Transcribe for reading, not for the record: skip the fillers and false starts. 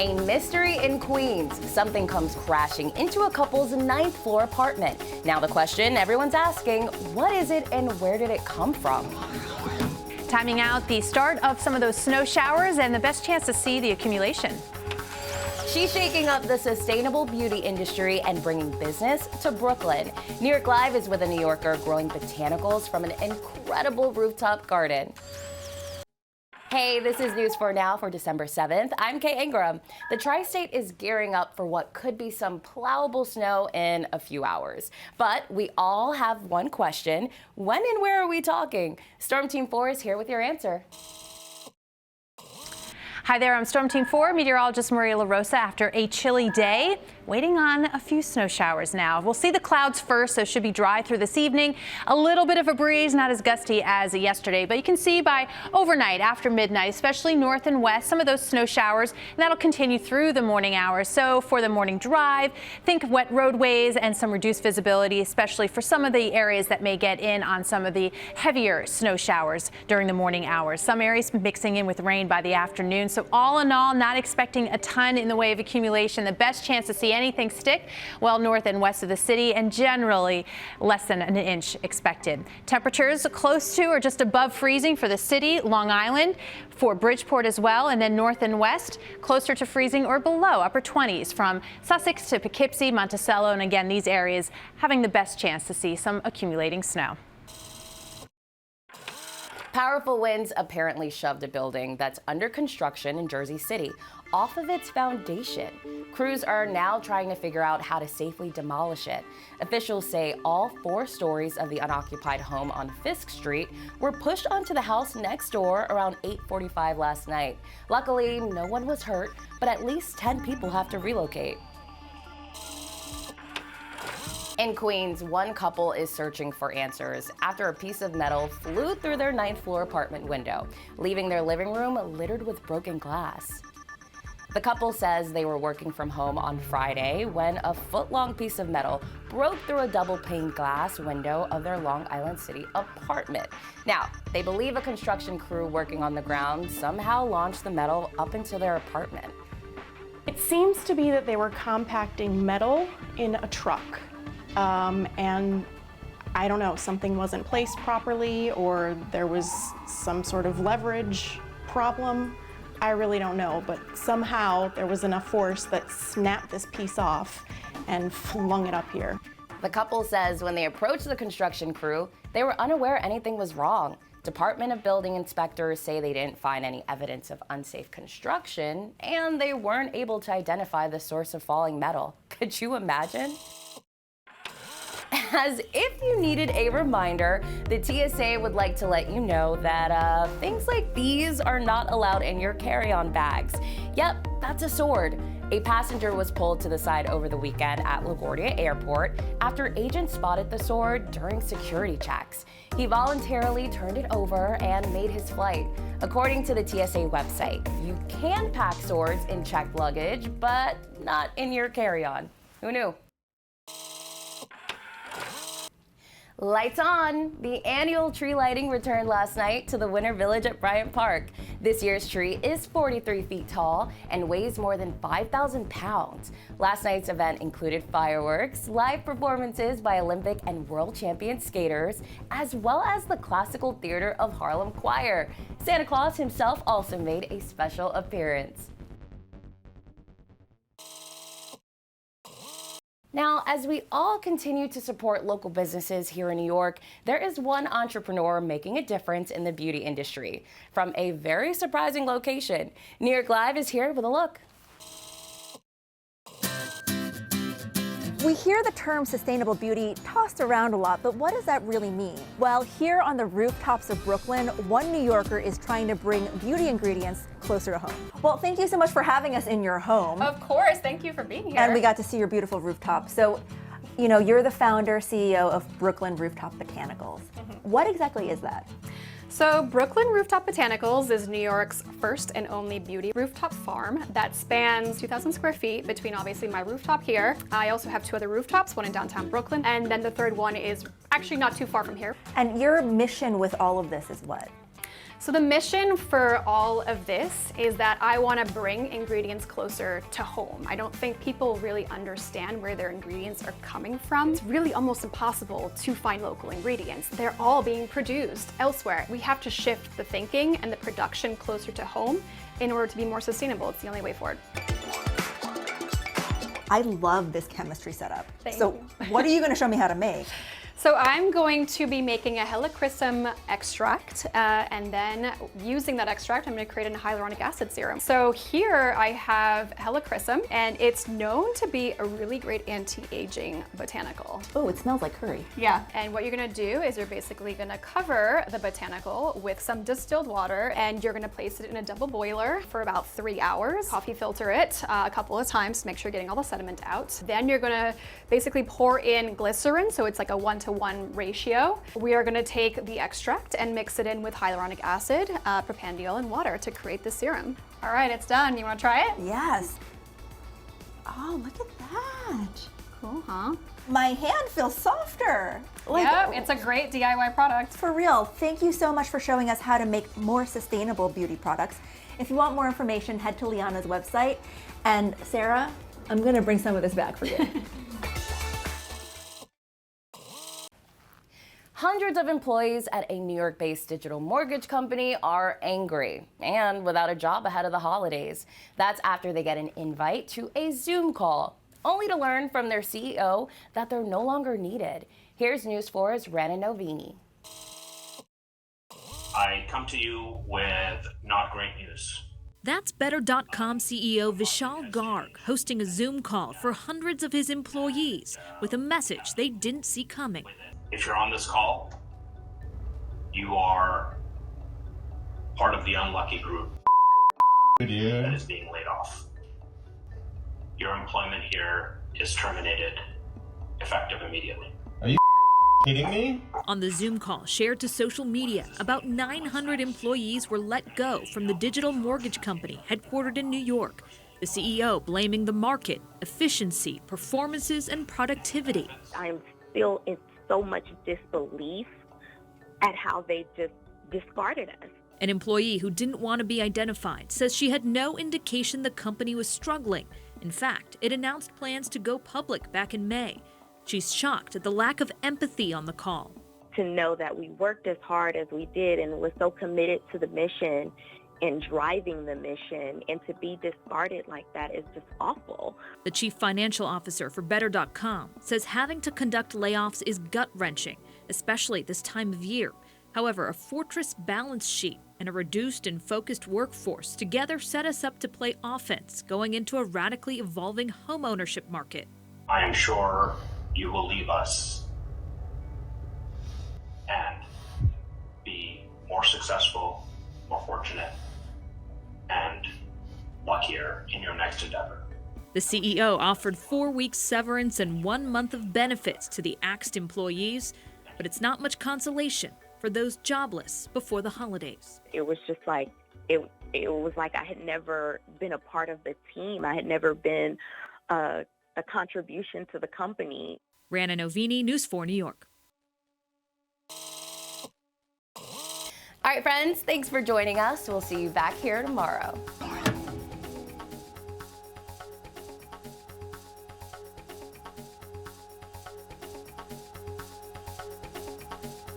A mystery in Queens. Something comes crashing into a couple's 9th floor apartment. Now the question everyone's asking, what is it and where did it come from? Timing out the start of some of those snow showers and the best chance to see the accumulation. She's shaking up the sustainable beauty industry and bringing business to Brooklyn. New York Live is with a New Yorker growing botanicals from an incredible rooftop garden. Hey, this is News 4 Now for December 7th. I'm Kay Ingram. The tri-state is gearing up for what could be some plowable snow in a few hours. But we all have one question. When and where are we talking? Storm Team 4 is here with your answer. Hi there, I'm Storm Team 4 meteorologist Maria LaRosa. After a chilly day, waiting on a few snow showers now. We'll see the clouds first, so it should be dry through this evening. A little bit of a breeze, not as gusty as yesterday, but you can see by overnight after midnight, especially north and west, some of those snow showers, and that'll continue through the morning hours. So for the morning drive, think wet roadways and some reduced visibility, especially for some of the areas that may get in on some of the heavier snow showers during the morning hours. Some areas mixing in with rain by the afternoon. So all in all, not expecting a ton in the way of accumulation. The best chance to see anything stick, well, north and west of the city, and generally less than an inch expected. Temperatures close to or just above freezing for the city, Long Island, for Bridgeport as well, and then north and west, closer to freezing or below, upper 20s from Sussex to Poughkeepsie, Monticello, and again, these areas having the best chance to see some accumulating snow. Powerful winds apparently shoved a building that's under construction in Jersey City off of its foundation. Crews are now trying to figure out how to safely demolish it. Officials say all 4 stories of the unoccupied home on Fisk Street were pushed onto the house next door around 8:45 last night. Luckily, no one was hurt, but at least 10 people have to relocate. In Queens, one couple is searching for answers after a piece of metal flew through their 9th floor apartment window, leaving their living room littered with broken glass. The couple says they were working from home on Friday when a foot-long piece of metal broke through a double-pane glass window of their Long Island City apartment. Now, they believe a construction crew working on the ground somehow launched the metal up into their apartment. It seems to be that they were compacting metal in a truck. And I don't know, something wasn't placed properly or there was some sort of leverage problem. I really don't know, but somehow there was enough force that snapped this piece off and flung it up here. The couple says when they approached the construction crew, they were unaware anything was wrong. Department of Building inspectors say they didn't find any evidence of unsafe construction, and they weren't able to identify the source of falling metal. Could you imagine? As if you needed a reminder, the TSA would like to let you know that things like these are not allowed in your carry-on bags. Yep, that's a sword. A passenger was pulled to the side over the weekend at LaGuardia Airport after agents spotted the sword during security checks. He voluntarily turned it over and made his flight. According to the TSA website, you can pack swords in checked luggage, but not in your carry-on. Who knew? Lights on! The annual tree lighting returned last night to the Winter Village at Bryant Park. This year's tree is 43 feet tall and weighs more than 5,000 pounds. Last night's event included fireworks, live performances by Olympic and world champion skaters, as well as the Classical Theater of Harlem Choir. Santa Claus himself also made a special appearance. Now, as we all continue to support local businesses here in New York, there is one entrepreneur making a difference in the beauty industry from a very surprising location. New York Live is here with a look. We hear the term sustainable beauty tossed around a lot, but what does that really mean? Well, here on the rooftops of Brooklyn, one New Yorker is trying to bring beauty ingredients closer to home. Well, thank you so much for having us in your home. Of course, thank you for being here. And we got to see your beautiful rooftop. So, you know, you're the founder, CEO of Brooklyn Rooftop Botanicals. What exactly is that? So Brooklyn Rooftop Botanicals is New York's first and only beauty rooftop farm that spans 2,000 square feet between obviously my rooftop here. I also have 2 other rooftops, one in downtown Brooklyn, and then the third one is actually not too far from here. And your mission with all of this is what? So the mission for all of this is that I want to bring ingredients closer to home. I don't think people really understand where their ingredients are coming from. It's really almost impossible to find local ingredients. They're all being produced elsewhere. We have to shift the thinking and the production closer to home in order to be more sustainable. It's the only way forward. I love this chemistry setup. Thank so you. what are you going to show me how to make? So I'm going to be making a helichrysum extract, and then using that extract, I'm going to create a hyaluronic acid serum. So here I have helichrysum, and it's known to be a really great anti-aging botanical. Oh, it smells like curry. Yeah, and what you're going to do is you're basically going to cover the botanical with some distilled water, and you're going to place it in a double boiler for about 3 hours. Coffee filter it a couple of times to make sure you're getting all the sediment out. Then you're going to basically pour in glycerin, so it's like a 1-to-1 ratio. We are going to take the extract and mix it in with hyaluronic acid, propandiol, and water to create the serum. All right, it's done. You want to try it? Yes. Oh, look at that. Cool, huh? My hand feels softer. Yep, it's a great DIY product. For real, thank you so much for showing us how to make more sustainable beauty products. If you want more information, head to Liana's website. And Sarah, I'm going to bring some of this back for you. Hundreds of employees at a New York-based digital mortgage company are angry and without a job ahead of the holidays. That's after they get an invite to a Zoom call, only to learn from their CEO that they're no longer needed. Here's News 4's Rana Novini. I come to you with not great news. That's Better.com CEO Vishal Garg hosting a Zoom call for hundreds of his employees with a message they didn't see coming. If you're on this call, you are part of the unlucky group that is being laid off. Your employment here is terminated, effective immediately. Are you kidding me? On the Zoom call shared to social media, about 900 employees were let go from the digital mortgage company headquartered in New York. The CEO blaming the market, efficiency, performances, and productivity. I'm still in so much disbelief at how they just discarded us. An employee who didn't want to be identified says she had no indication the company was struggling. In fact, it announced plans to go public back in May. She's shocked at the lack of empathy on the call. To know that we worked as hard as we did and was so committed to the mission and driving the mission, and to be discarded like that is just awful. The chief financial officer for Better.com says having to conduct layoffs is gut-wrenching, especially this time of year. However, a fortress balance sheet and a reduced and focused workforce together set us up to play offense going into a radically evolving homeownership market. I am sure you will leave us and be more successful, more fortunate, and luckier in your next endeavor. The CEO offered 4 weeks severance and 1 month of benefits to the axed employees, but it's not much consolation for those jobless before the holidays. It was just like, it was like I had never been a part of the team. I had never been a contribution to the company. Rana Novini, News 4 New York. All right, friends, thanks for joining us. We'll see you back here tomorrow.